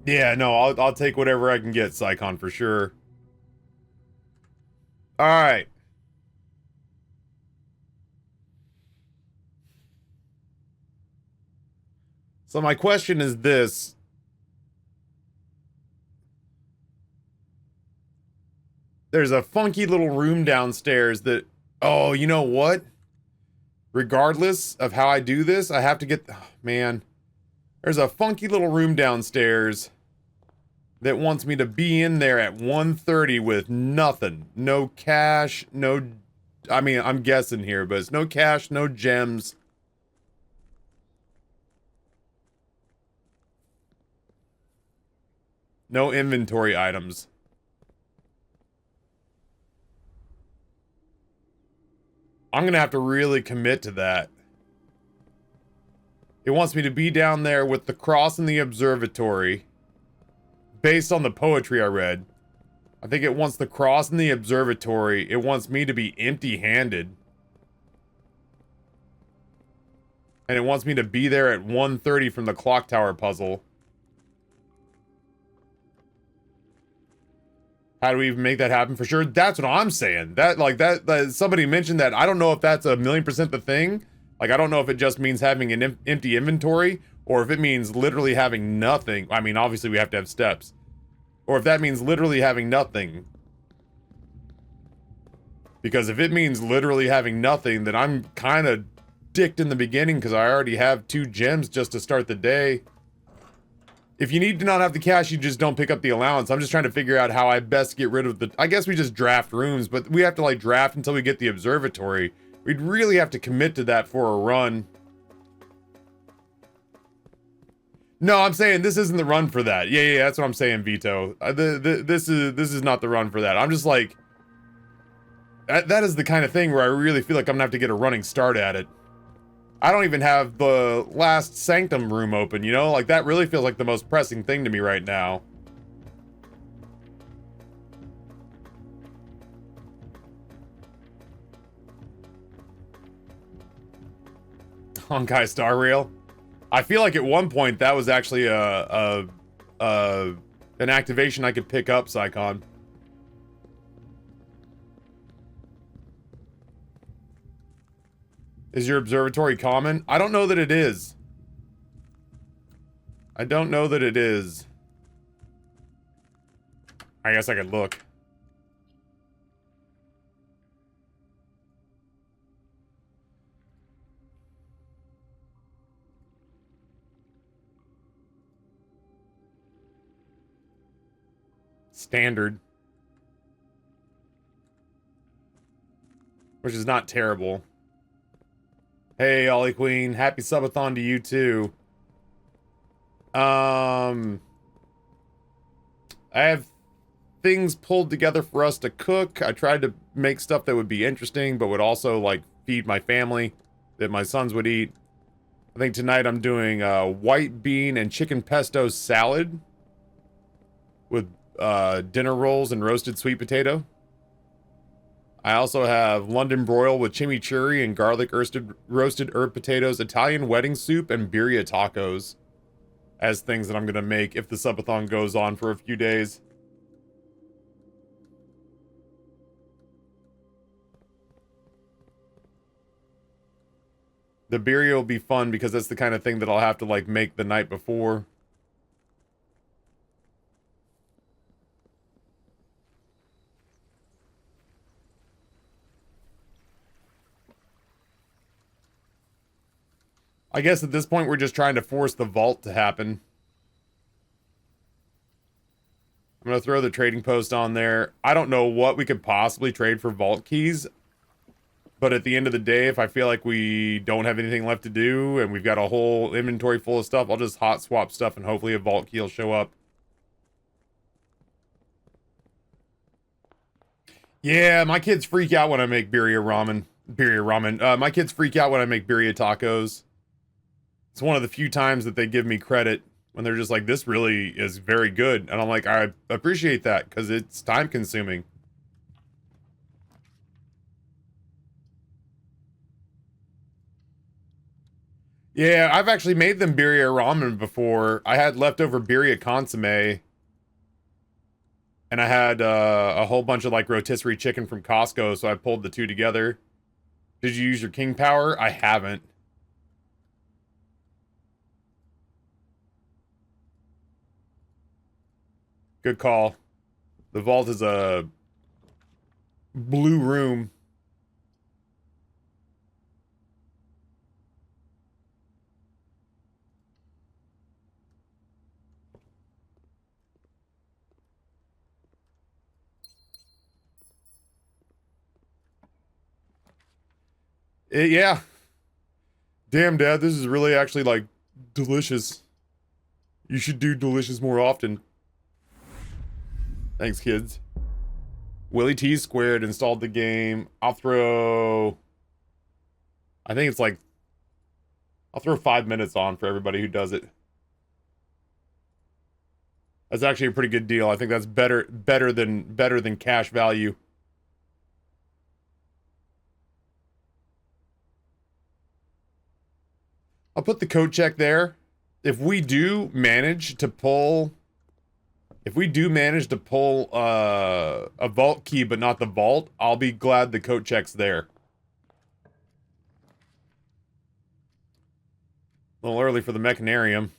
Yeah, no, I'll take whatever I can get, Psycon, for sure. Alright. So my question is this. There's a funky little room downstairs that... Oh, you know what? Regardless of how I do this, I have to get... Oh, man. There's a funky little room downstairs that wants me to be in there at 1:30 with nothing. No cash, no... I mean, I'm guessing here, but it's no cash, no gems. No inventory items. I'm gonna have to really commit to that. It wants me to be down there with the cross in the observatory. Based on the poetry I read. I think it wants the cross in the observatory. It wants me to be empty-handed. And it wants me to be there at 1:30 from the clock tower puzzle. How do we even make that happen for sure? That's what I'm saying. That somebody mentioned that. I don't know if that's 1,000,000% the thing. Like, I don't know if it just means having an empty inventory, or if it means literally having nothing. I mean, obviously we have to have steps. Or if that means literally having nothing. Because if it means literally having nothing, then I'm kind of dicked in the beginning because I already have 2 gems just to start the day. If you need to not have the cash, you just don't pick up the allowance. I'm just trying to figure out how I best get rid of the... I guess we just draft rooms, but we have to, like, draft until we get the observatory. We'd really have to commit to that for a run. No, I'm saying this isn't the run for that. Yeah, that's what I'm saying, Vito. This is not the run for that. I'm just like... That is the kind of thing where I really feel like I'm gonna have to get a running start at it. I don't even have the last Sanctum room open, you know? Like, that really feels like the most pressing thing to me right now. Honkai Star Rail? I feel like at one point that was actually an activation I could pick up, Psycon. Is your observatory common? I don't know that it is. I don't know that it is. I guess I could look. Standard. Which is not terrible. Hey, Ollie Queen. Happy subathon to you, too. I have things pulled together for us to cook. I tried to make stuff that would be interesting, but would also, like, feed my family, that my sons would eat. I think tonight I'm doing white bean and chicken pesto salad with dinner rolls and roasted sweet potato. I also have London broil with chimichurri and garlic roasted herb potatoes, Italian wedding soup, and birria tacos as things that I'm going to make if the subathon goes on for a few days. The birria will be fun because that's the kind of thing that I'll have to, like, make the night before. I guess at this point we're just trying to force the vault to happen. I'm going to throw the trading post on there. I don't know what we could possibly trade for vault keys. But at the end of the day, if I feel like we don't have anything left to do and we've got a whole inventory full of stuff, I'll just hot swap stuff and hopefully a vault key will show up. Yeah, my kids freak out when I make birria ramen. My kids freak out when I make birria tacos. It's one of the few times that they give me credit when they're just like, this really is very good. And I'm like, I appreciate that because it's time consuming. Yeah, I've actually made them birria ramen before. I had leftover birria consomme, and I had a whole bunch of like rotisserie chicken from Costco, so I pulled the two together. Did you use your king power? I haven't. Good call. The vault is a blue room. Yeah. Damn, Dad, this is really actually like delicious. You should do delicious more often. Thanks, kids. Willie T squared installed the game. I'll throw. I think it's like. I'll throw 5 minutes on for everybody who does it. That's actually a pretty good deal. I think that's better than cash value. I'll put the code check there. If we do manage to pull a vault key but not the vault, I'll be glad the code check's there. A little early for the mechanarium.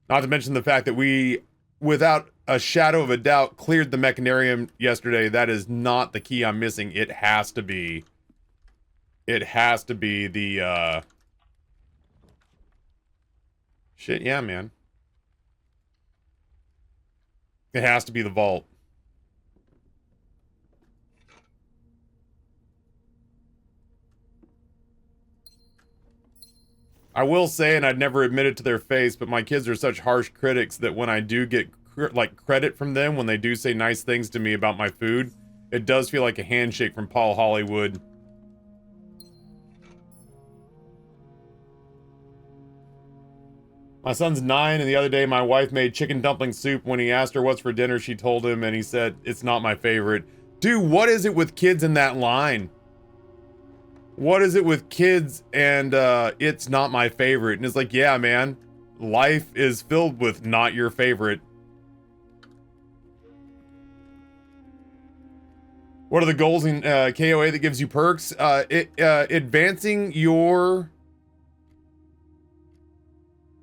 Not to mention the fact that we, without a shadow of a doubt, cleared the mechanarium yesterday. That is not the key I'm missing. It has to be. It has to be the, Shit, yeah, man. It has to be the vault. I will say, and I'd never admit it to their face, but my kids are such harsh critics that when I do get, like, credit from them, when they do say nice things to me about my food, it does feel like a handshake from Paul Hollywood. My son's 9, and the other day my wife made chicken dumpling soup. When he asked her what's for dinner, she told him, and he said, it's not my favorite. Dude, what is it with kids in that line? What is it with kids and, it's not my favorite? And it's like, yeah, man, life is filled with not your favorite. What are the goals in, KOA that gives you perks? Advancing your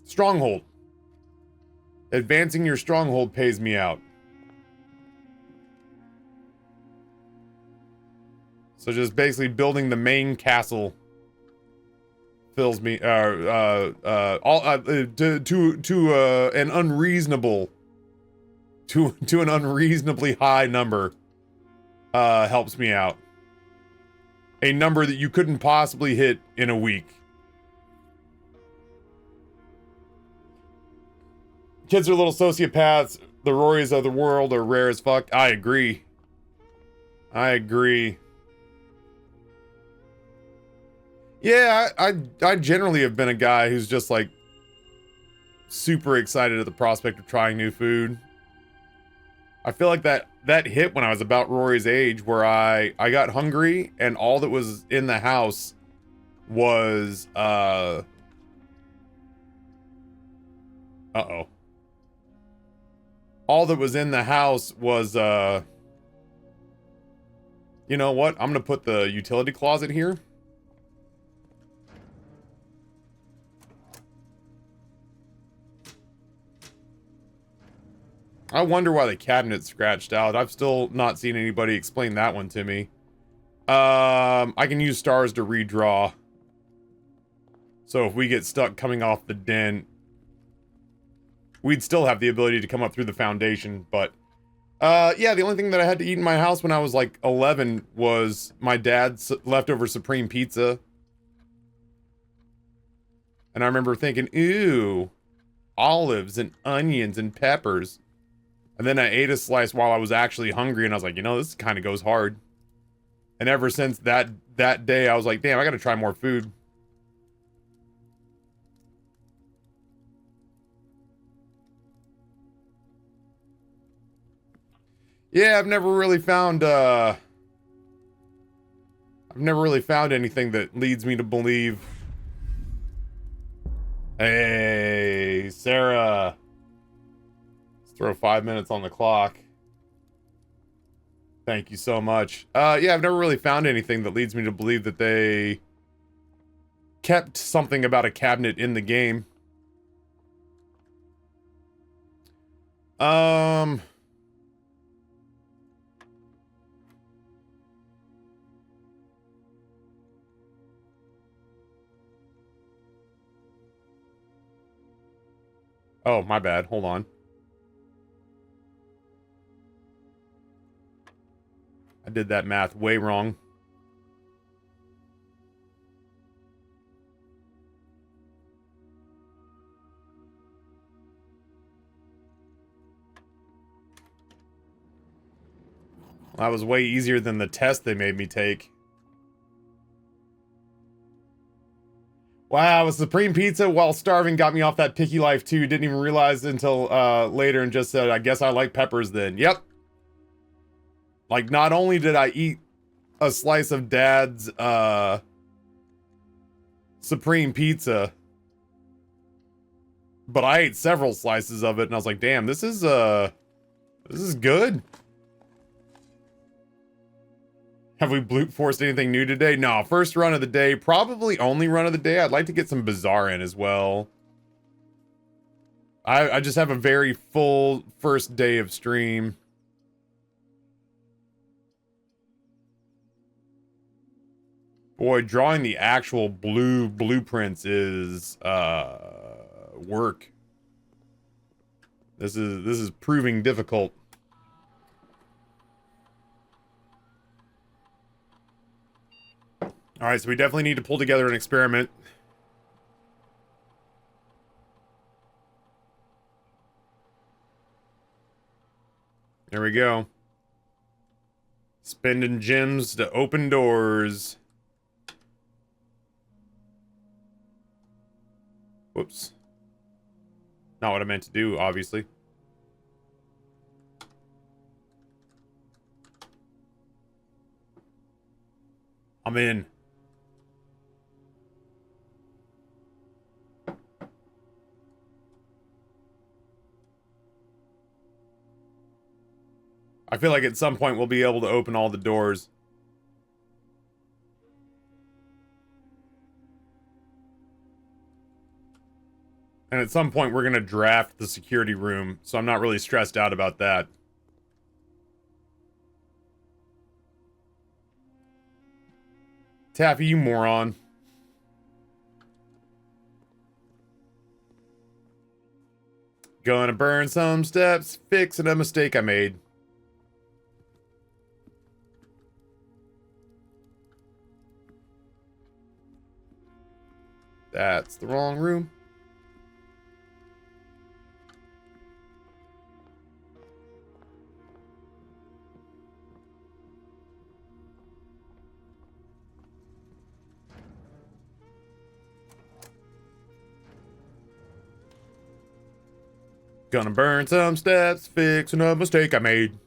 stronghold. Advancing your stronghold pays me out. So just basically building the main castle fills me to an unreasonably high number helps me out. A number that you couldn't possibly hit in a week. Kids are little sociopaths. The Rorys of the world are rare as fuck. I agree. I agree. Yeah, I generally have been a guy who's just like super excited at the prospect of trying new food. I feel like that hit when I was about Rory's age, where I got hungry and all that was in the house was uh-oh. All that was in the house was you know what? I'm gonna put the utility closet here. I wonder why the cabinet's scratched out. I've still not seen anybody explain that one to me. I can use stars to redraw. So if we get stuck coming off the den, we'd still have the ability to come up through the foundation. But, yeah, the only thing that I had to eat in my house when I was like 11 was my dad's leftover Supreme Pizza. And I remember thinking, ooh, olives and onions and peppers. And then I ate a slice while I was actually hungry, and I was like, you know, this kind of goes hard. And ever since that day, I was like, damn, I gotta try more food. Yeah, I've never really found anything that leads me to believe Hey, Sarah. Let's throw 5 minutes on the clock. Thank you so much. Yeah, I've never really found anything that leads me to believe that they kept something about a cabinet in the game. Oh, my bad. Hold on. I did that math way wrong. That was way easier than the test they made me take. Wow, a Supreme Pizza while starving got me off that picky life too. Didn't even realize until later and just said, I guess I like peppers then. Yep. Like, not only did I eat a slice of Dad's Supreme Pizza, but I ate several slices of it and I was like, damn, this is good. Have we brute forced anything new today? No, first run of the day, probably only run of the day. I'd like to get some Bazaar in as well. I just have a very full first day of stream. Boy, drawing the actual blue blueprints is work. This is proving difficult. All right, so we definitely need to pull together an experiment. There we go. Spending gems to open doors. Whoops. Not what I meant to do, obviously. I'm in. I feel like at some point we'll be able to open all the doors. And at some point we're going to draft the security room, so I'm not really stressed out about that. Taffy, you moron. Gonna burn some steps, fixing a mistake I made. That's the wrong room. Gonna burn some steps, fixing a mistake I made.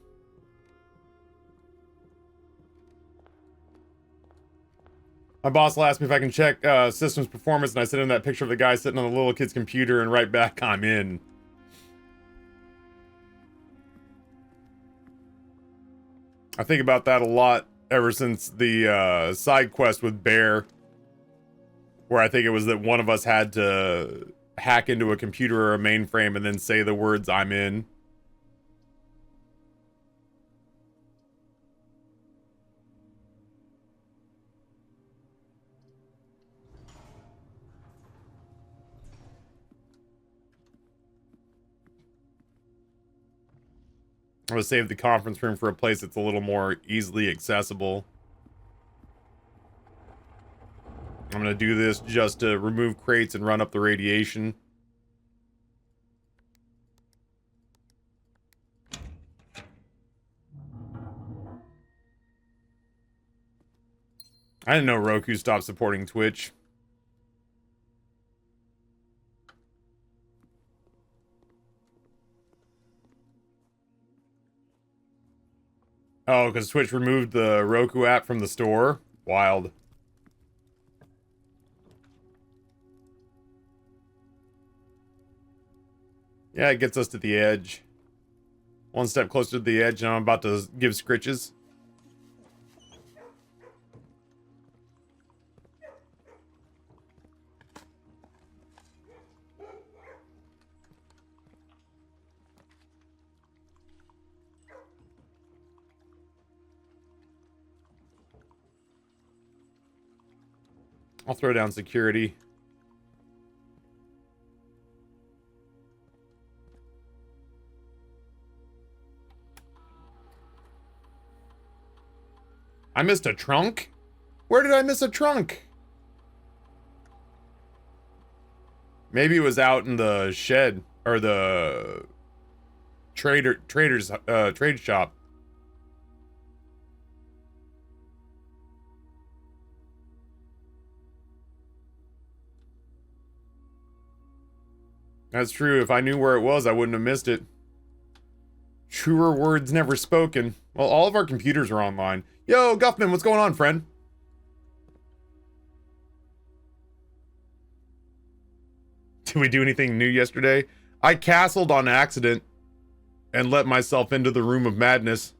My boss will ask me if I can check systems performance, and I send him that picture of the guy sitting on the little kid's computer, and right back, I'm in. I think about that a lot ever since the side quest with Bear, where I think it was that one of us had to hack into a computer or a mainframe and then say the words, I'm in. I'm gonna save the conference room for a place that's a little more easily accessible. I'm gonna do this just to remove crates and run up the radiation. I didn't know Roku stopped supporting Twitch. Oh, because Twitch removed the Roku app from the store? Wild. Yeah, it gets us to the edge. One step closer to the edge, and I'm about to give scritches. I'll throw down security. I missed a trunk? Where did I miss a trunk? Maybe it was out in the shed or the trader's trade shop. That's true. If I knew where it was, I wouldn't have missed it. Truer words never spoken. Well, all of our computers are online. Yo, Guffman, what's going on, friend? Did we do anything new yesterday? I castled on accident and let myself into the room of madness.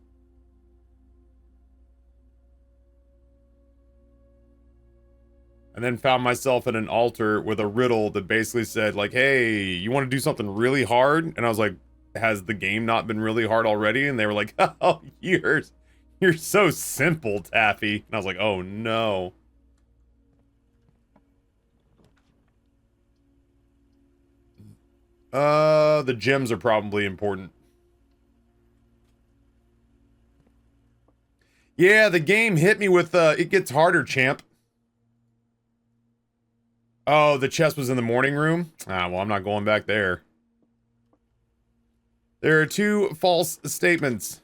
And then found myself at an altar with a riddle that basically said, like, hey, you want to do something really hard? And I was like, has the game not been really hard already? And they were like, oh, you're so simple, Taffy. And I was like, oh, no. The gems are probably important. Yeah, the game hit me with, it gets harder, champ. Oh, the chest was in the morning room? Ah, well, I'm not going back there. There are two false statements.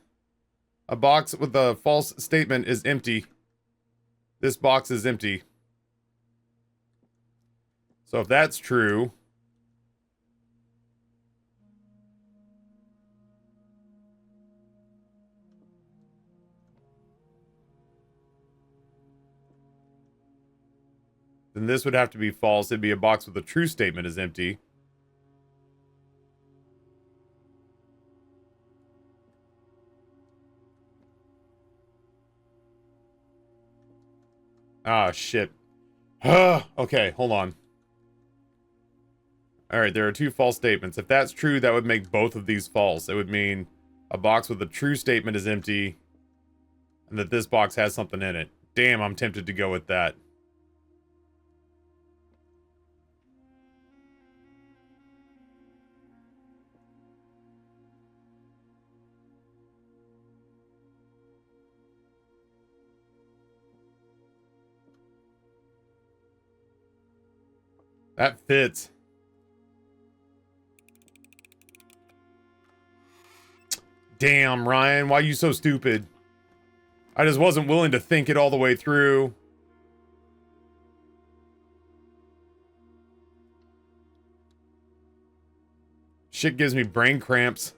A box with a false statement is empty. This box is empty. So if that's true... then this would have to be false. It'd be a box with a true statement is empty. Ah, shit. Okay, hold on. Alright, there are two false statements. If that's true, that would make both of these false. It would mean a box with a true statement is empty, and that this box has something in it. Damn, I'm tempted to go with that. That fits. Damn, Ryan, why are you so stupid? I just wasn't willing to think it all the way through. Shit gives me brain cramps.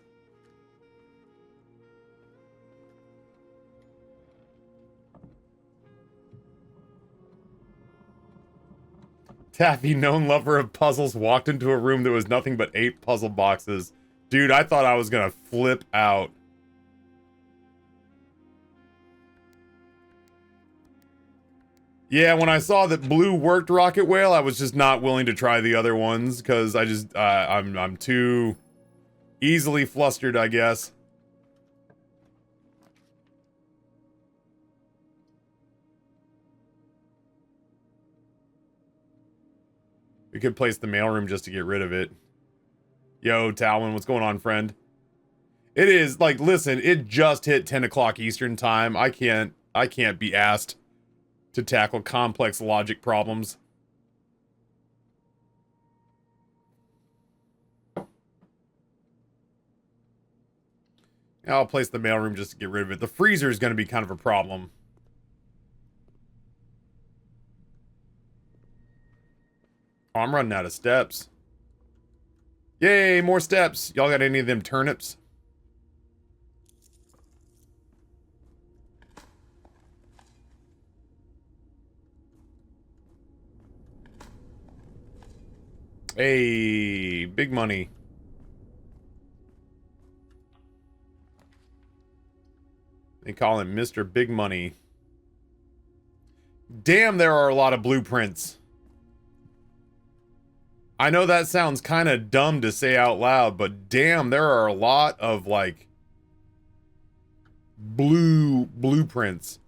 Taffy, known lover of puzzles, walked into a room that was nothing but 8 puzzle boxes. Dude, I thought I was gonna flip out. Yeah, when I saw that blue worked Rocket Whale, I was just not willing to try the other ones because I just I'm too easily flustered, I guess. We could place the mailroom just to get rid of it. Yo, Talwin, what's going on, friend? It is, like, listen, it just hit 10 o'clock Eastern time. I can't be asked to tackle complex logic problems. I'll place the mailroom just to get rid of it. The freezer is going to be kind of a problem. Oh, I'm running out of steps. Yay, more steps. Y'all got any of them turnips? Hey, big money. call him Mr. Big Money. Damn, there are a lot of blueprints. I know that sounds kind of dumb to say out loud, but damn, there are a lot of, like, blueprints.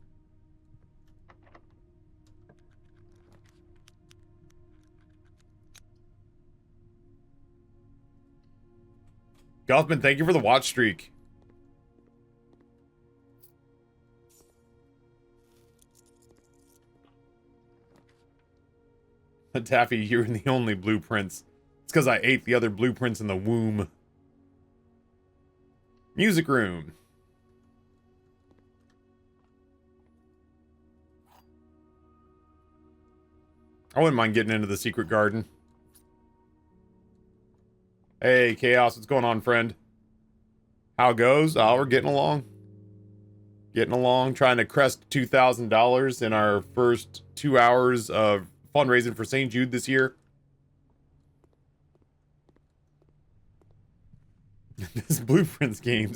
Gothman, thank you for the watch streak. Taffy, you're the only blueprints. It's because I ate the other blueprints in the womb. Music room. I wouldn't mind getting into the secret garden. Hey, Chaos, what's going on, friend? How it goes? Oh, we're getting along. Getting along, trying to crest $2,000 in our first 2 hours of fundraising for St. Jude this year. This blueprints game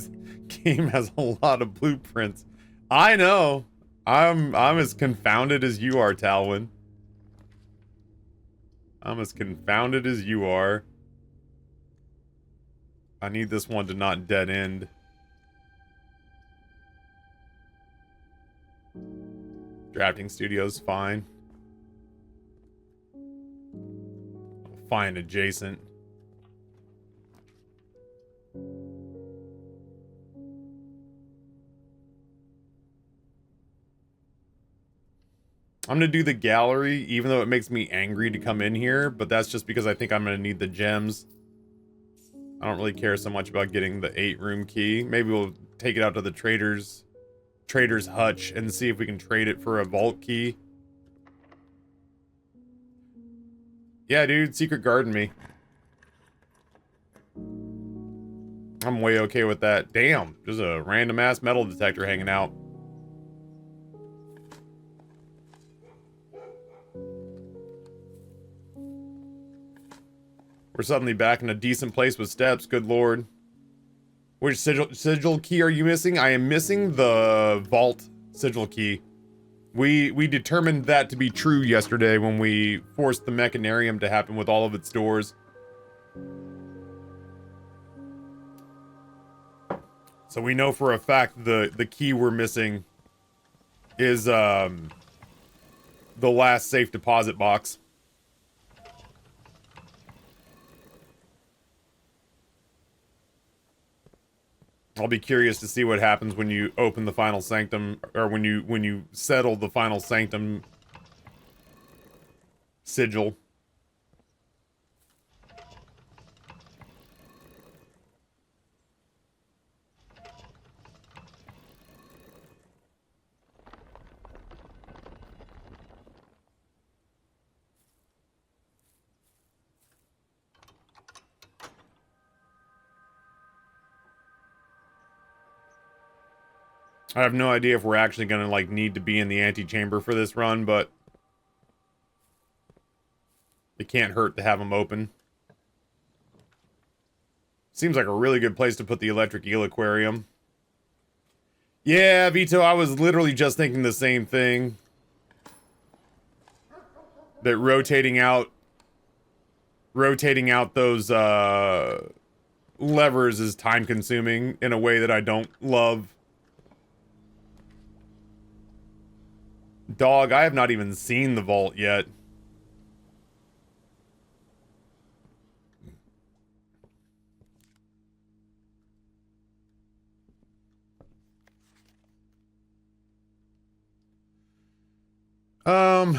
has a lot of blueprints. I know. I'm as confounded as you are, Talwin. I'm as confounded as you are. I need this one to not dead end. Drafting studio's fine. Fine adjacent. I'm gonna do the gallery, even though it makes me angry to come in here, but that's just because I think I'm gonna need the gems. I don't really care so much about getting the 8-room key. Maybe we'll take it out to the trader's hutch and see if we can trade it for a vault key. Yeah, dude, secret garden me. I'm way okay with that. Damn, there's a random ass metal detector hanging out. We're suddenly back in a decent place with steps, good lord. Which sigil key are you missing? I am missing the vault sigil key. We determined that to be true yesterday when we forced the mechanarium to happen with all of its doors. So we know for a fact the key we're missing is the last safe deposit box. I'll be curious to see what happens when you open the final sanctum, or when you settle the final sanctum sigil. I have no idea if we're actually gonna, like, need to be in the antechamber for this run, but it can't hurt to have them open. Seems like a really good place to put the electric eel aquarium. Yeah, Vito, I was literally just thinking the same thing. That rotating out those levers is time consuming in a way that I don't love. Dog, I have not even seen the vault yet. I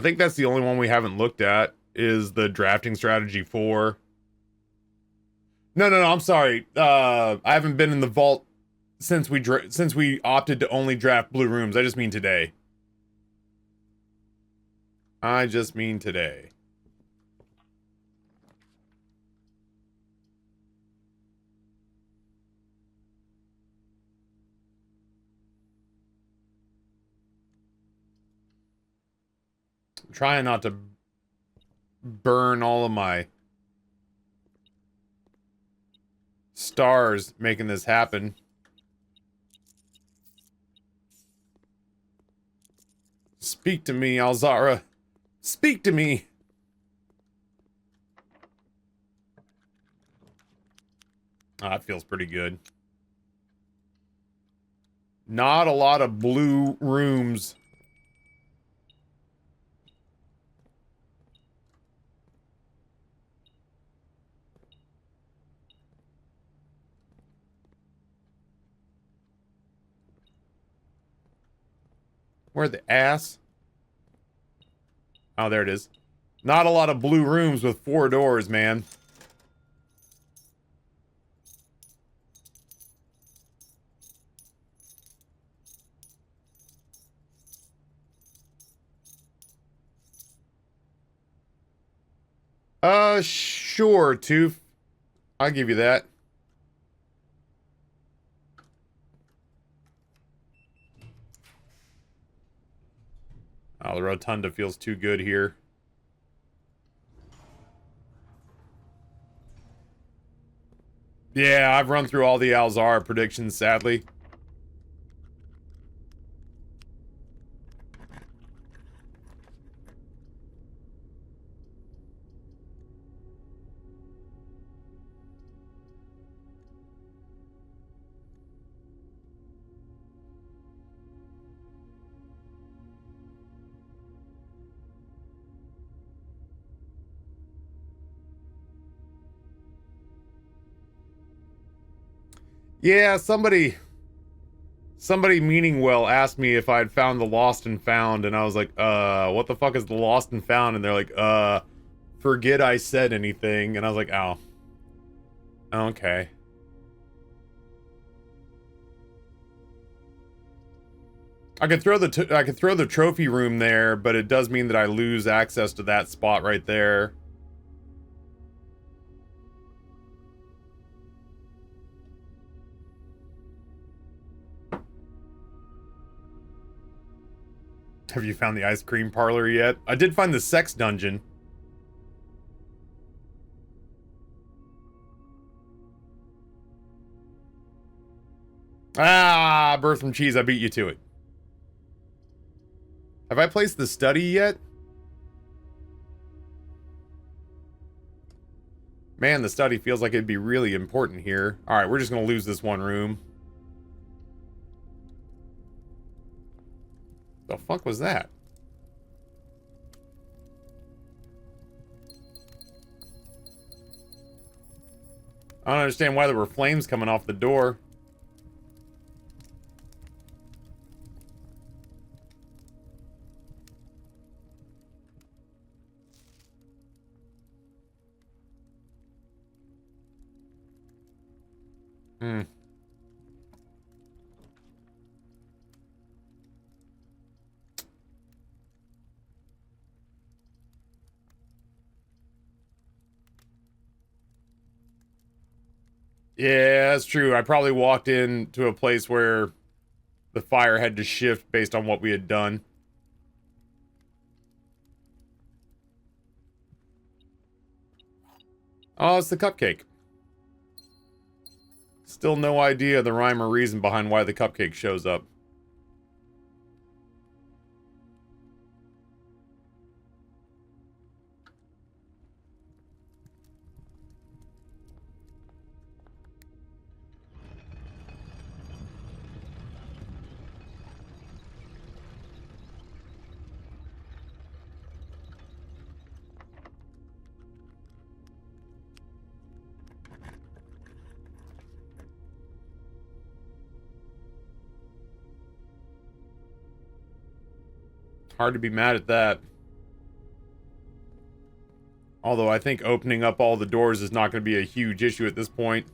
think that's the only one we haven't looked at, is the drafting strategy 4. No, I'm sorry. I haven't been in the vault since we opted to only draft blue rooms. I just mean today. I'm trying not to burn all of my stars making this happen. Speak to me, Alzara. Speak to me. That feels pretty good. Not a lot of blue rooms. Where the ass? Oh, there it is. Not a lot of blue rooms with 4 doors, man. Sure, Tooth. I'll give you that. Oh, the rotunda feels too good here. Yeah, I've run through all the Alzara predictions, sadly. Yeah, somebody meaning well asked me if I'd found the lost and found, and I was like, what the fuck is the lost and found? And they're like, forget I said anything. And I was like, oh. Okay. I could throw the trophy room there, but it does mean that I lose access to that spot right there. Have you found the ice cream parlor yet? I did find the sex dungeon. Ah, birth from cheese, I beat you to it. Have I placed the study yet? Man, the study feels like it'd be really important here. Alright, we're just gonna lose this one room. The fuck was that? I don't understand why there were flames coming off the door. Hmm. Yeah, that's true. I probably walked into a place where the fire had to shift based on what we had done. Oh, it's the cupcake. Still no idea the rhyme or reason behind why the cupcake shows up. Hard to be mad at that. Although I think opening up all the doors is not going to be a huge issue at this point.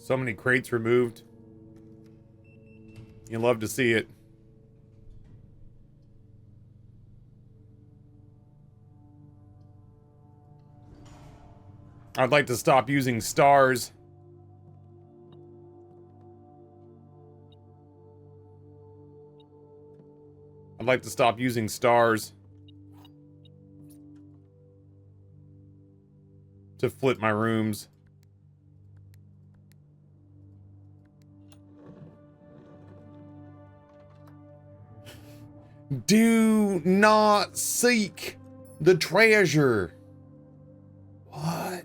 So many crates removed. You love to see it. I'd like to stop using stars. I'd like to stop using stars to flip my rooms. Do not seek the treasure. What?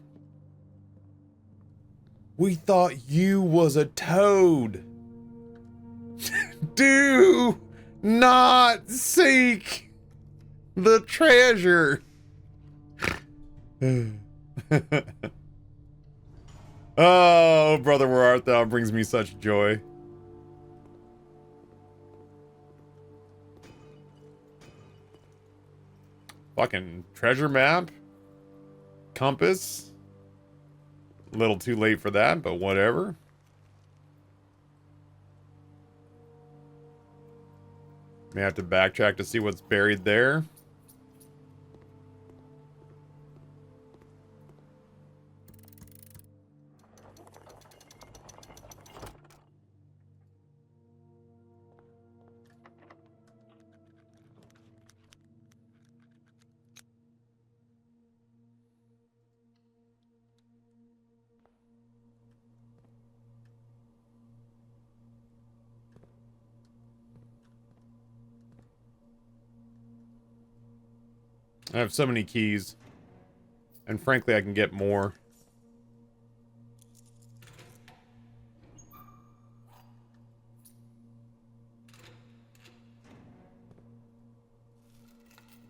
We thought you was a toad. Do not seek the treasure. Oh, brother, where art thou? Brings me such joy. Fucking treasure map? Compass? A little too late for that, but whatever. May have to backtrack to see what's buried there. I have so many keys. And frankly, I can get more.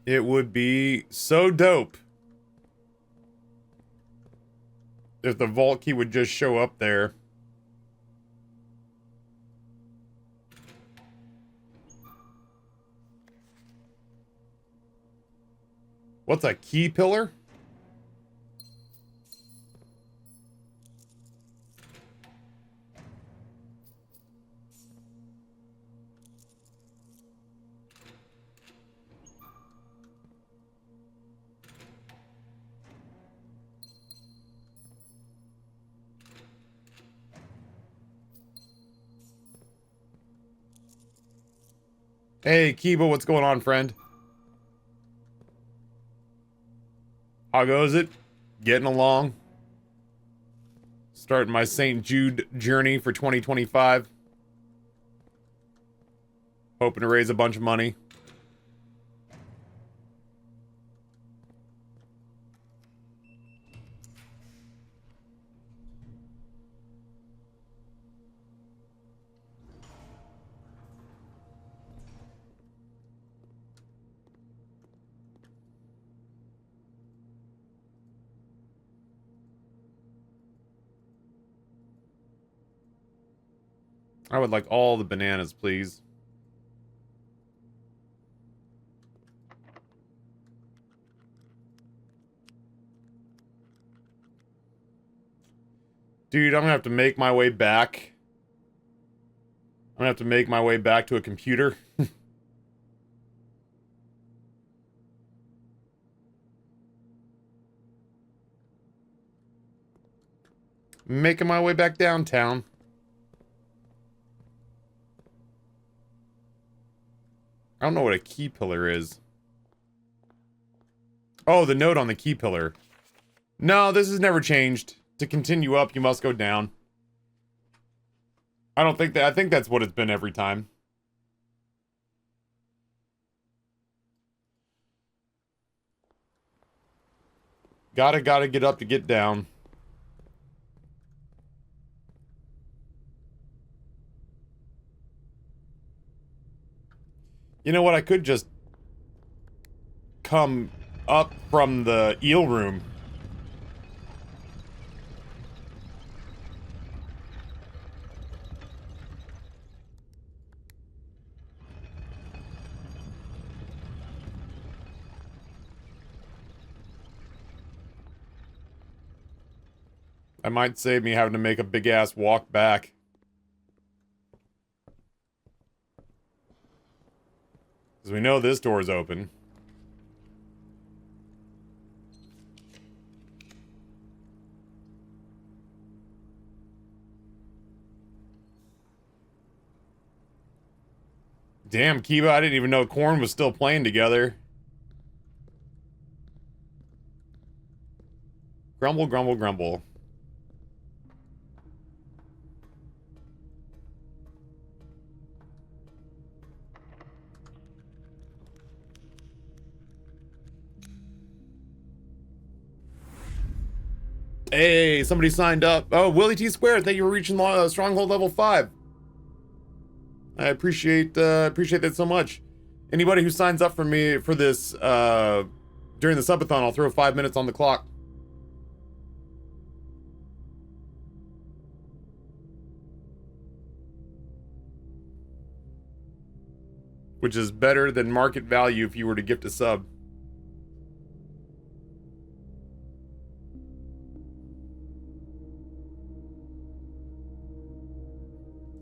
It would be so dope if the vault key would just show up there. What's a key pillar? Hey, Kiba, what's going on, friend? How goes it? Getting along? Starting my St. Jude journey for 2025. Hoping to raise a bunch of money. I would like all the bananas, please. Dude, I'm gonna have to make my way back. I'm gonna have to make my way back to a computer. Making my way back downtown. I don't know what a key pillar is. Oh, the note on the key pillar. No, this has never changed. To continue up, you must go down. I don't think that... I think that's what it's been every time. Gotta get up to get down. You know what? I could just come up from the eel room. That might save me having to make a big-ass walk back. Because we know this door is open. Damn, Kiba, I didn't even know Korn was still playing together. Grumble, grumble, grumble. Hey, somebody signed up. Oh, Willie T Squared, thank you for reaching Stronghold level 5. I appreciate that so much. Anybody who signs up for me for this during the subathon, I'll throw 5 minutes on the clock. Which is better than market value if you were to gift a sub.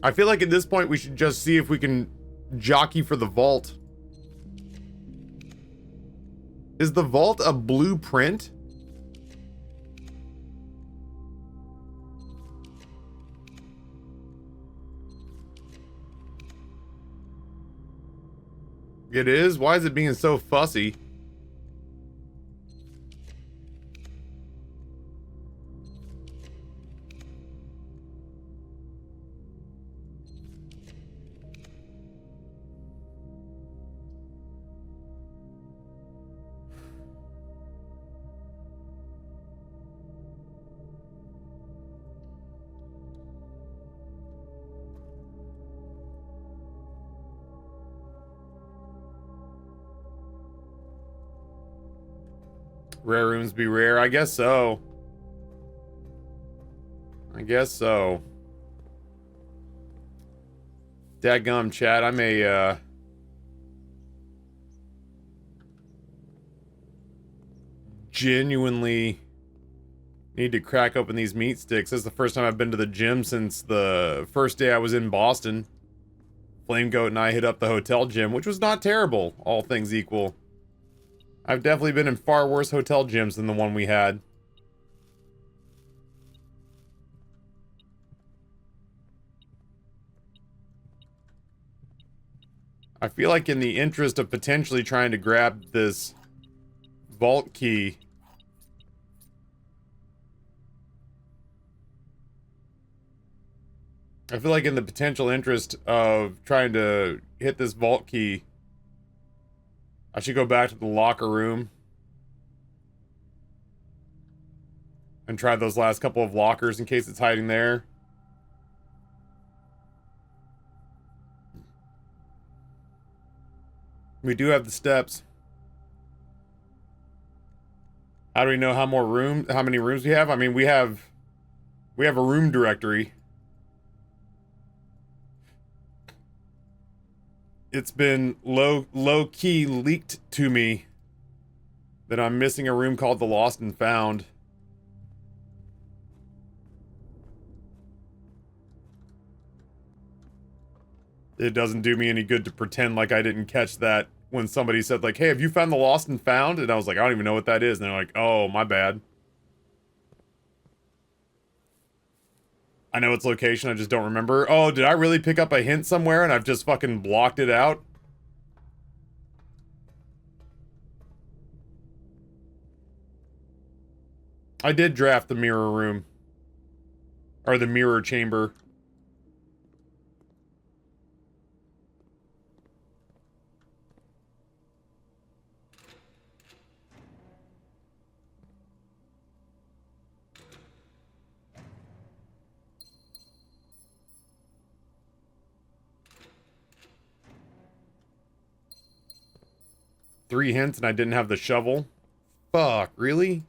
I feel like at this point we should just see if we can jockey for the vault. Is the vault a blueprint? It is? Why is it being so fussy? Rare rooms be rare? I guess so. I guess so. Dadgum chat, I may, genuinely need to crack open these meat sticks. This is the first time I've been to the gym since the first day I was in Boston. Flame Goat and I hit up the hotel gym, which was not terrible, all things equal. I've definitely been in far worse hotel gyms than the one we had. I feel like in the interest of potentially trying to grab this vault key, I feel like in the potential interest of trying to hit this vault key, I should go back to the locker room and try those last couple of lockers in case it's hiding there. We do have the steps. How do we know how many rooms we have? I mean, we have a room directory. It's been low-key leaked to me that I'm missing a room called the Lost and Found. It doesn't do me any good to pretend like I didn't catch that when somebody said, like, hey, have you found the Lost and Found? And I was like, I don't even know what that is. And they're like, oh, my bad. I know its location, I just don't remember. Oh, did I really pick up a hint somewhere and I've just fucking blocked it out? I did draft the mirror room. Or the mirror chamber. Three hints and I didn't have the shovel. Fuck, really?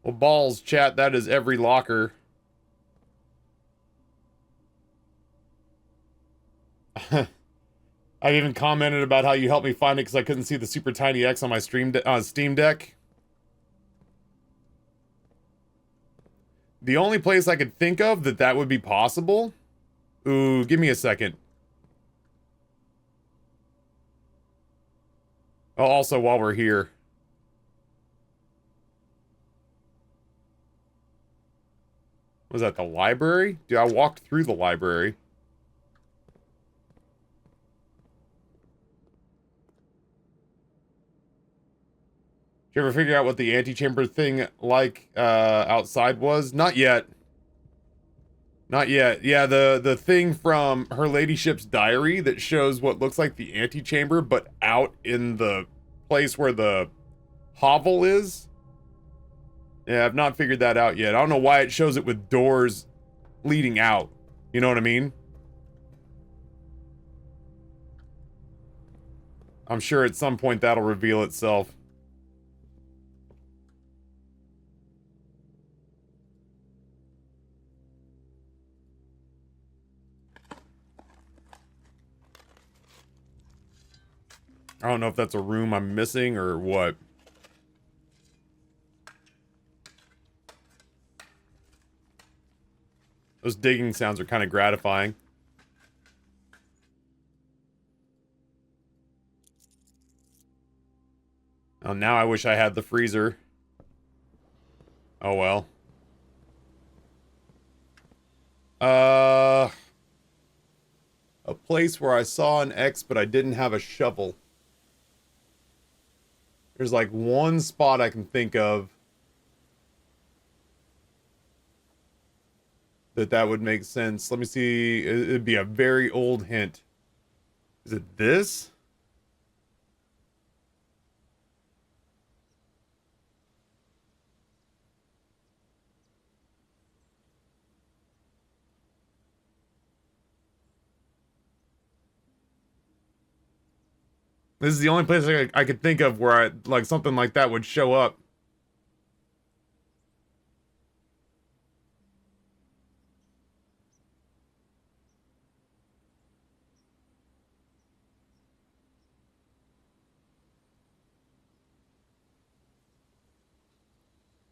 Well, balls, chat, that is every locker. I even commented about how you helped me find it because I couldn't see the super tiny X on my Steam Deck. The only place I could think of that would be possible... Ooh, give me a second. Oh, also, while we're here... Was that the library? Dude, I walked through the library. Did you ever figure out what the antechamber thing outside was? Not yet. Not yet. Yeah, the thing from Her Ladyship's diary that shows what looks like the antechamber, but out in the place where the hovel is. Yeah, I've not figured that out yet. I don't know why it shows it with doors leading out. You know what I mean? I'm sure at some point that'll reveal itself. I don't know if that's a room I'm missing or what. Those digging sounds are kind of gratifying. Oh, now I wish I had the freezer. Oh well. A place where I saw an X, but I didn't have a shovel. There's like one spot I can think of that would make sense. Let me see. It'd be a very old hint. Is it this? This is the only place I could think of where like something like that would show up.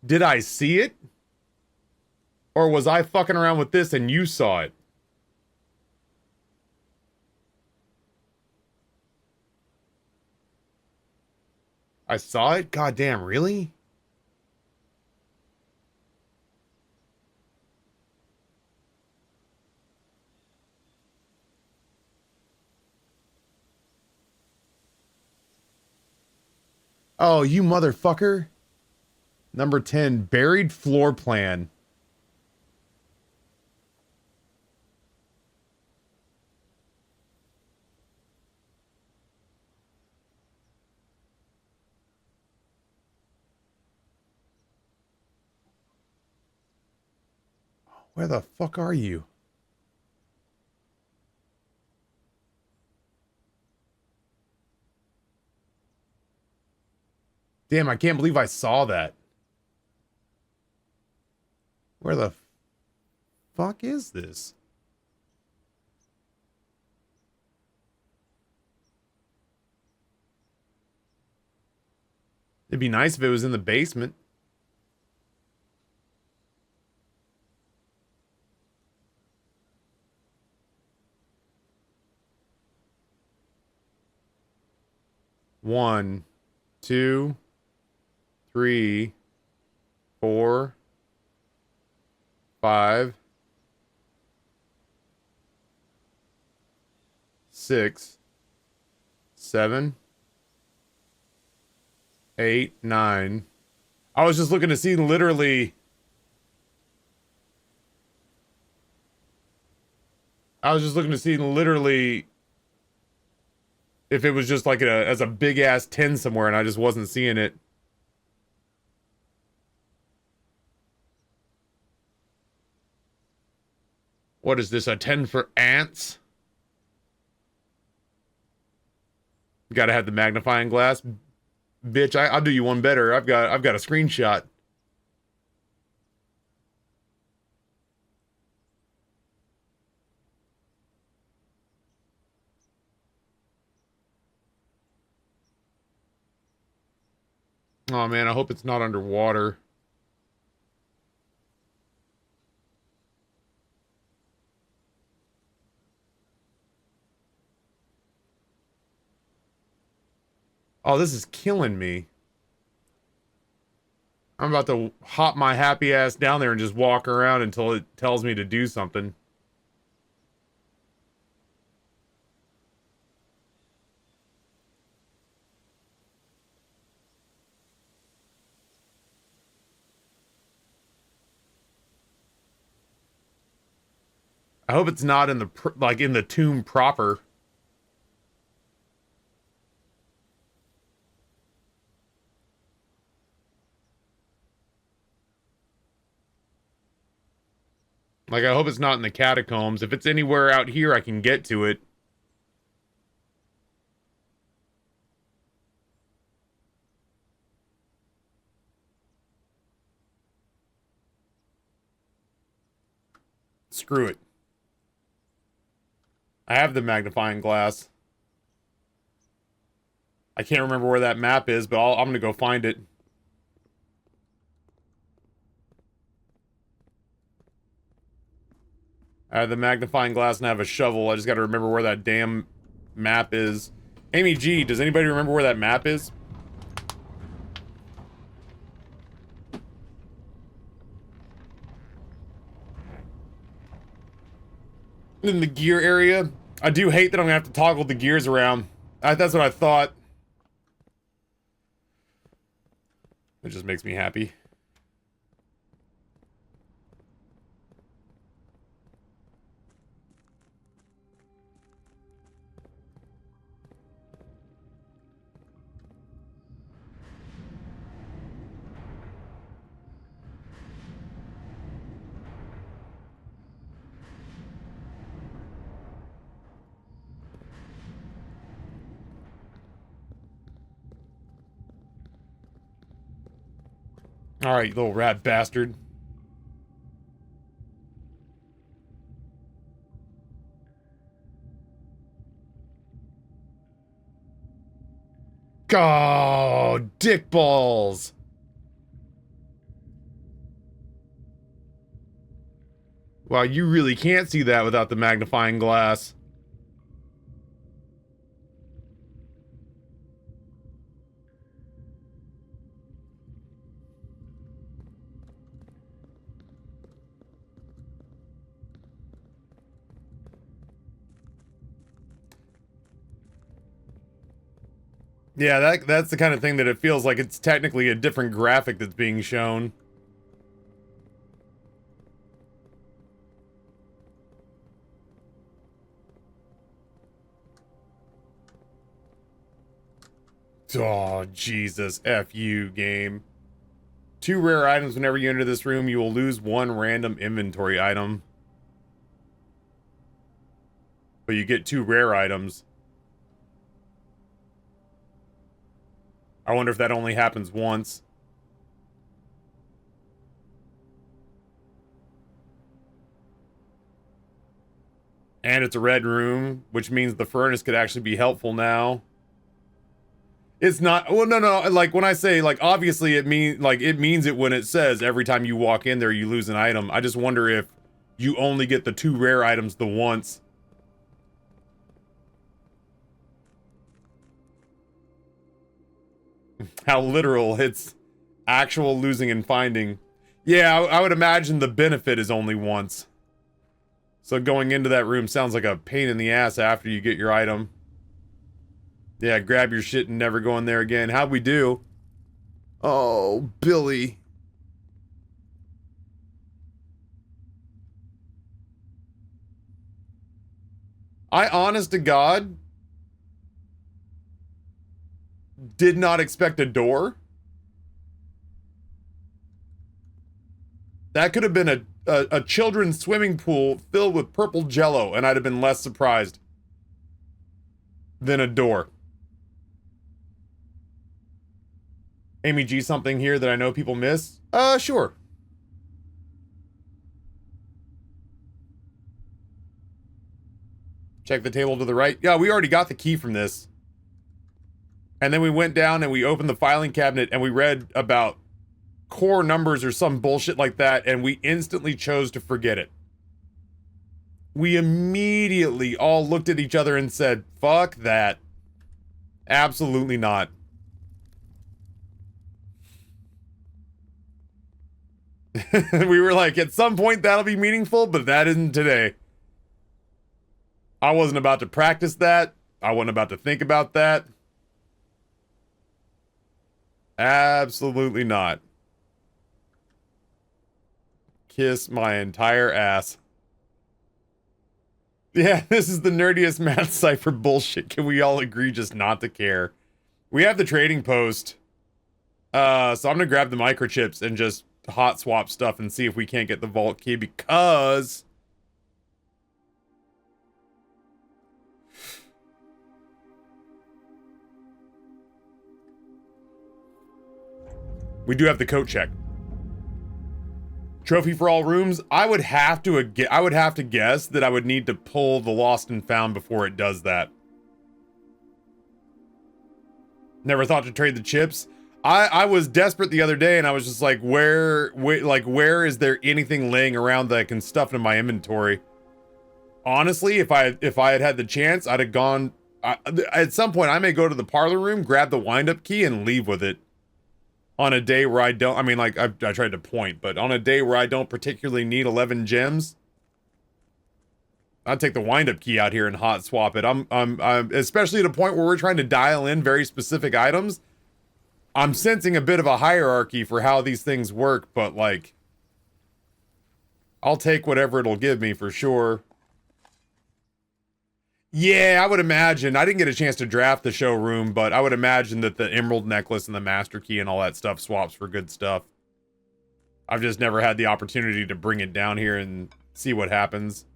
Did I see it? Or was I fucking around with this and you saw it? I saw it? God damn, really? Oh, you motherfucker. Number 10, buried floor plan. Where the fuck are you? Damn, I can't believe I saw that. Where the fuck is this? It'd be nice if it was in the basement. One, two, three, four, five, six, seven, eight, nine. I was just looking to see literally. I was just looking to see literally if it was just like as a big ass 10 somewhere and I just wasn't seeing it. What is this, a 10 for ants? Gotta have the magnifying glass. Bitch, I'll do you one better. I've got a screenshot. Oh man, I hope it's not underwater. Oh, this is killing me. I'm about to hop my happy ass down there and just walk around until it tells me to do something. I hope it's not in the, like, in the tomb proper. Like, I hope it's not in the catacombs. If it's anywhere out here, I can get to it. Screw it. I have the magnifying glass. I can't remember where that map is, but I'm gonna go find it. I have the magnifying glass and I have a shovel. I just gotta remember where that damn map is. Amy G, does anybody remember where that map is? In the gear area? I do hate that I'm gonna have to toggle the gears around. That's what I thought. It just makes me happy. Alright, you little rat bastard. Oh, dick balls. Wow, you really can't see that without the magnifying glass. Yeah, that's the kind of thing that it feels like it's technically a different graphic that's being shown. Oh, Jesus. F you, game. 2 rare items whenever you enter this room. You will lose 1 random inventory item. But you get 2 rare items. I wonder if that only happens once. And it's a red room, which means the furnace could actually be helpful now. It's not, well, no, like, when I say, like, obviously it means it when it says every time you walk in there you lose an item. I just wonder if you only get the 2 rare items the once. How literal it's actual losing and finding. Yeah, I would imagine the benefit is only once. So going into that room sounds like a pain in the ass after you get your item. Yeah, grab your shit and never go in there again. How'd we do? Oh, Billy. I, honest to God, did not expect a door. That could have been a children's swimming pool filled with purple jello, and I'd have been less surprised than a door. Amy G, something here that I know people miss? Sure. Check the table to the right. Yeah, we already got the key from this. And then we went down and we opened the filing cabinet and we read about core numbers or some bullshit like that, and we instantly chose to forget it. We immediately all looked at each other and said, fuck that. Absolutely not. We were like, at some point that'll be meaningful, but that isn't today. I wasn't about to practice that. I wasn't about to think about that. Absolutely not. Kiss my entire ass. Yeah, this is the nerdiest math cipher bullshit. Can we all agree just not to care? We have the trading post. So I'm gonna grab the microchips and just hot swap stuff and see if we can't get the vault key, because we do have the coat check. Trophy for all rooms. I would have to guess that I would need to pull the lost and found before it does that. Never thought to trade the chips. I was desperate the other day and I was just like, where is there anything laying around that I can stuff in my inventory? Honestly, if I had had the chance, I'd have gone. At some point, I may go to the parlor room, grab the wind-up key, and leave with it. On a day where I don't, I mean, like, I tried to point, but on a day where I don't particularly need 11 gems, I'd take the wind-up key out here and hot swap it. I'm especially at a point where we're trying to dial in very specific items. I'm sensing a bit of a hierarchy for how these things work, but, like, I'll take whatever it'll give me for sure. Yeah, I would imagine. I didn't get a chance to draft the showroom, but I would imagine that the emerald necklace and the master key and all that stuff swaps for good stuff. I've just never had the opportunity to bring it down here and see what happens.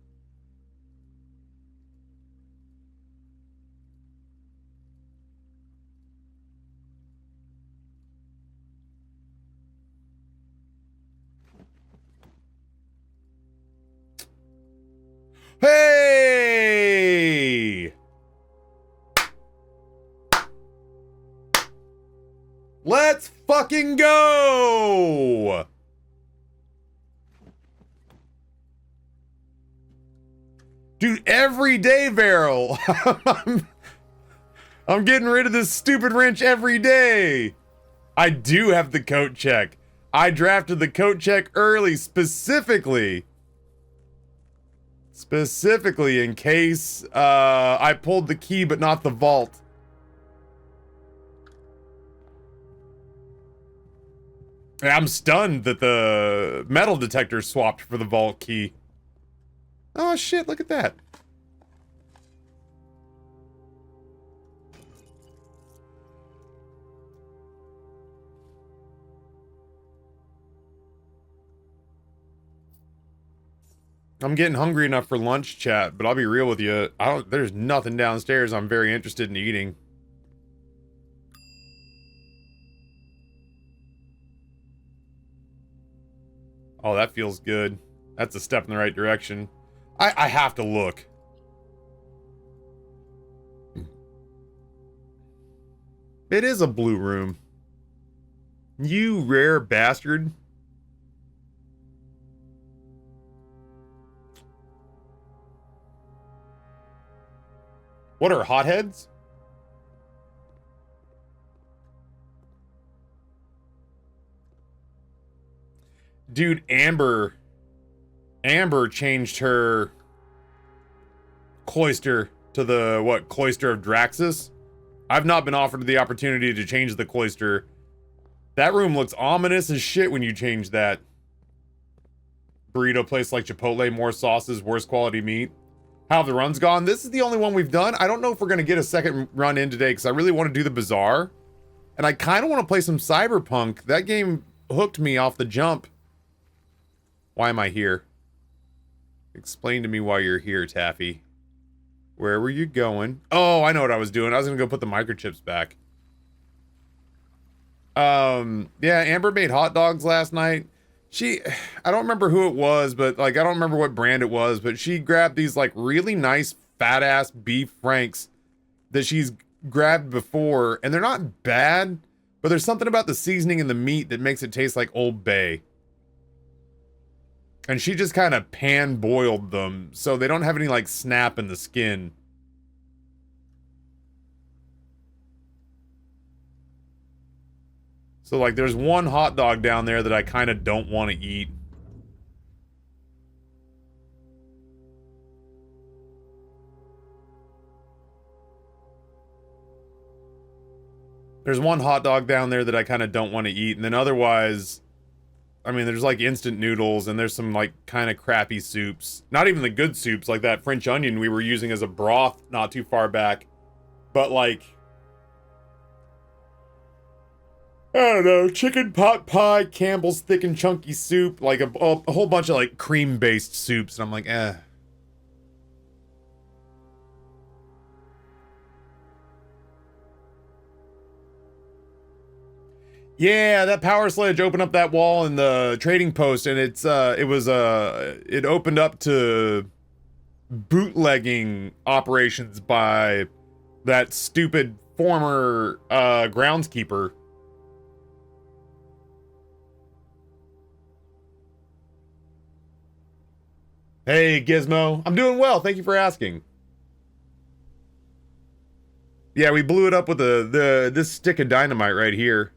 Hey! Let's fucking go! Dude, every day, Varel. I'm getting rid of this stupid wrench every day. I do have the coat check. I drafted the coat check early specifically in case I pulled the key but not the vault. I'm stunned that the metal detector swapped for the vault key. Oh shit, look at that. I'm getting hungry enough for lunch, chat, but I'll be real with you. There's nothing downstairs I'm very interested in eating. Oh, that feels good. That's a step in the right direction. I have to look. It is a blue room. You rare bastard. What are hotheads? Dude, Amber changed her cloister to the, what, cloister of Draxus? I've not been offered the opportunity to change the cloister. That room looks ominous as shit when you change that. Burrito place like Chipotle, more sauces, worse quality meat. How have the runs gone? This is the only one we've done. I don't know if we're going to get a second run in today because I really want to do the Bazaar. And I kind of want to play some Cyberpunk. That game hooked me off the jump. Why am I here? Explain to me why you're here, Taffy. Where were you going? Oh, I know what I was doing. I was going to go put the microchips back. Yeah, Amber made hot dogs last night. I don't remember who it was, but like, I don't remember what brand it was, but she grabbed these like really nice fat ass beef franks that she's grabbed before, and they're not bad, but there's something about the seasoning in the meat that makes it taste like Old Bay. And she just kind of pan-boiled them, so they don't have any, like, snap in the skin. So, like, there's one hot dog down there that I kind of don't want to eat. There's one hot dog down there that I kind of don't want to eat, and then otherwise, I mean, there's like instant noodles, and there's some like kind of crappy soups. Not even the good soups, like that French onion we were using as a broth not too far back. But like, I don't know, chicken pot pie, Campbell's thick and chunky soup, like a whole bunch of like cream-based soups, and I'm like, eh. Yeah, that power sledge opened up that wall in the trading post, and it opened up to bootlegging operations by that stupid former groundskeeper. Hey, Gizmo. I'm doing well. Thank you for asking. Yeah, we blew it up with this stick of dynamite right here.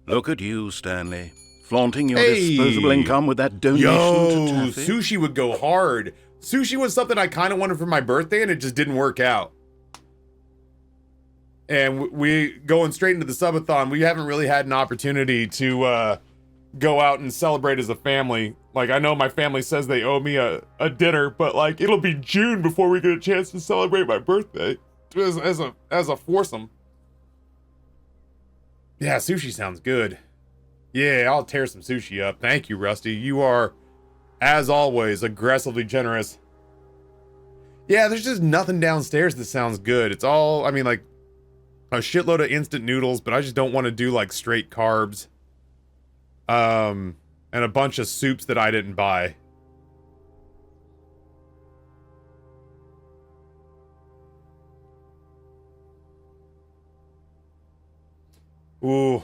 Look at you, Stanley. Flaunting your disposable income with that donation to Taffy. Sushi would go hard. Sushi was something I kind of wanted for my birthday, and it just didn't work out. And we going straight into the subathon, we haven't really had an opportunity to go out and celebrate as a family. Like, I know my family says they owe me a dinner, but like, it'll be June before we get a chance to celebrate my birthday as a foursome. Yeah, sushi sounds good. Yeah, I'll tear some sushi up. Thank you, Rusty. You are, as always, aggressively generous. Yeah, there's just nothing downstairs that sounds good. It's all, I mean, like, a shitload of instant noodles, but I just don't want to do, like, straight carbs. And a bunch of soups that I didn't buy. Ooh,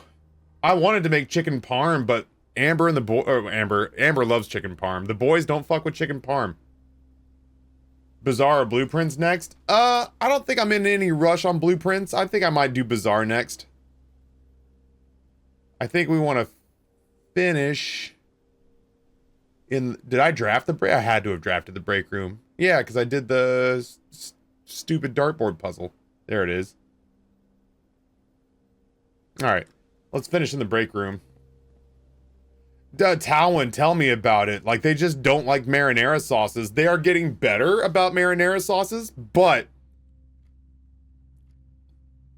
I wanted to make chicken parm, but Amber and Amber loves chicken parm. The boys don't fuck with chicken parm. Bazaar or Blueprints next? I don't think I'm in any rush on Blueprints. I think I might do Bazaar next. I think we want to finish in... Did I draft the break? I had to have drafted the break room. Yeah, because I did the stupid dartboard puzzle. There it is. Alright, let's finish in the break room. Towin, tell me about it. Like, they just don't like marinara sauces. They are getting better about marinara sauces, but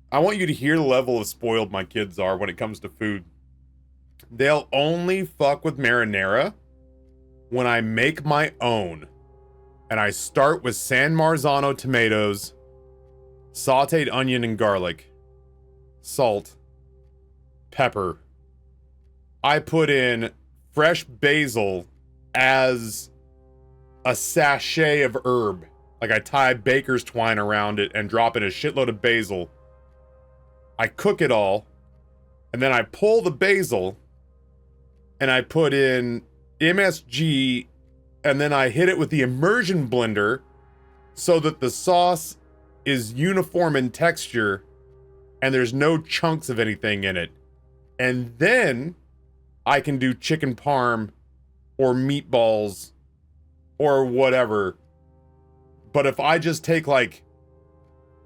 I want you to hear the level of spoiled my kids are when it comes to food. They'll only fuck with marinara when I make my own. And I start with San Marzano tomatoes, sauteed onion and garlic, salt, pepper. I put in fresh basil as a sachet of herb. Like, I tie baker's twine around it and drop in a shitload of basil. I cook it all, and then I pull the basil and I put in MSG, and then I hit it with the immersion blender so that the sauce is uniform in texture and there's no chunks of anything in it. And then I can do chicken parm or meatballs or whatever. But if I just take, like,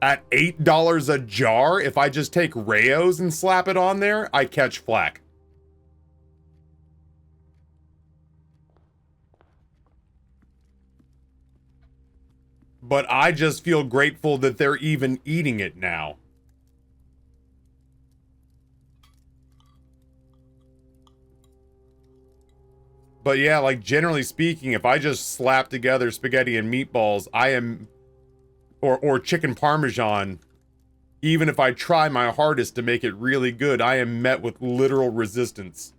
at $8 a jar, if I just take Rayo's and slap it on there, I catch flack. But I just feel grateful that they're even eating it now. But yeah, like, generally speaking, if I just slap together spaghetti and meatballs, I am, or chicken parmesan, even if I try my hardest to make it really good, I am met with literal resistance.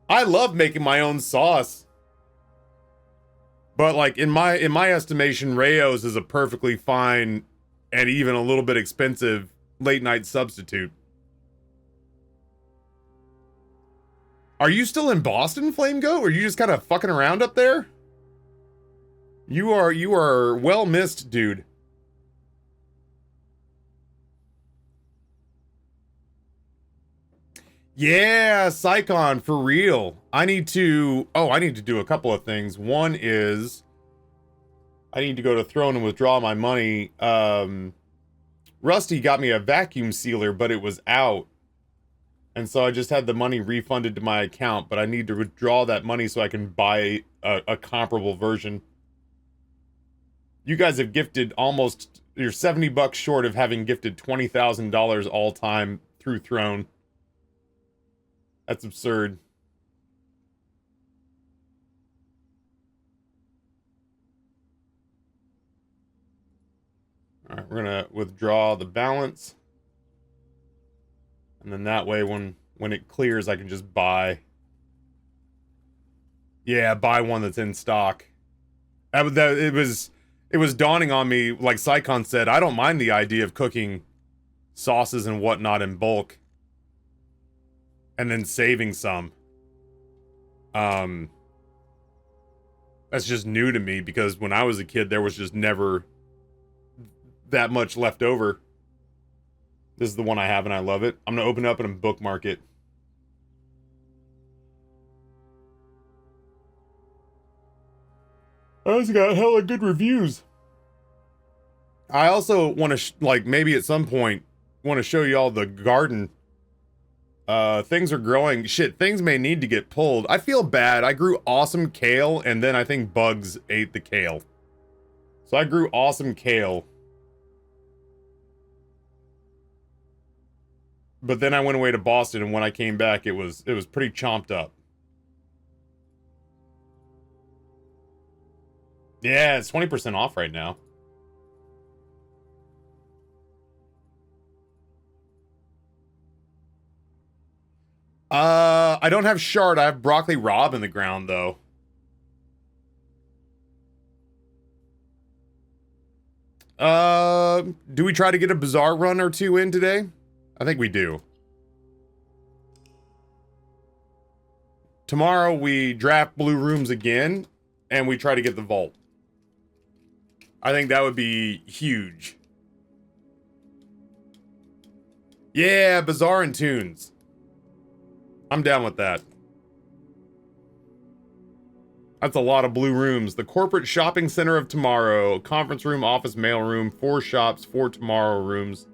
I love making my own sauce. But like in my estimation, Rayo's is a perfectly fine and even a little bit expensive late night substitute. Are you still in Boston, Flame Goat? Or are you just kind of fucking around up there? You are well missed, dude. Yeah, Psychon, for real. I need to do a couple of things. One is I need to go to Throne and withdraw my money. Rusty got me a vacuum sealer, but it was out. And so I just had the money refunded to my account, but I need to withdraw that money so I can buy a comparable version. You guys have gifted almost, you're 70 bucks short of having gifted $20,000 all time through Throne. That's absurd. All right, we're gonna withdraw the balance. And then that way when it clears, I can just buy. Yeah, buy one that's in stock. It was dawning on me, like Psychon said, I don't mind the idea of cooking sauces and whatnot in bulk. And then saving some. That's just new to me because when I was a kid, there was just never that much left over. This is the one I have and I love it. I'm gonna open it up and bookmark it. Oh, it's got hella good reviews. I also want to, like, maybe at some point, want to show you all the garden. Things are growing. Shit, things may need to get pulled. I feel bad. I grew awesome kale, and then I think bugs ate the kale. So I grew awesome kale. But then I went away to Boston, and when I came back, it was pretty chomped up. Yeah, it's 20% off right now. I don't have shard. I have broccoli rabe in the ground, though. Do we try to get a bizarre run or two in today? I think we do. Tomorrow we draft blue rooms again, and we try to get the vault. I think that would be huge. Yeah, bizarre and tunes. I'm down with that. That's a lot of blue rooms. The corporate shopping center of tomorrow. Conference room, office, mail room. 4 shops, 4 tomorrow rooms.